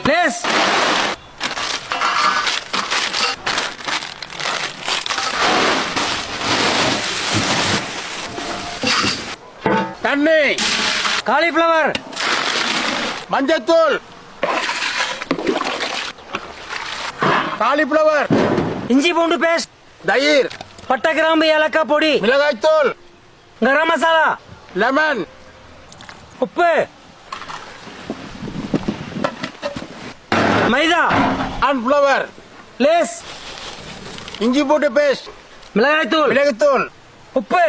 lace, தண்ணி, cauliflower, மஞ்சத்தூள், cauliflower, இஞ்சி பூண்டு பேஸ்ட், தயிர், பட்டை கிராம்பு ஏலக்காய் பொடி, மிளகாய்த்தூள், கரம் மசாலா, லெமன், உப்பு, மைதா, கார்ன்ஃப்ளவர், லேஸ், இஞ்சி பூண்டு பேஸ்ட், மிளகாய்த்தூள், மிளகுத்தூள், உப்பு,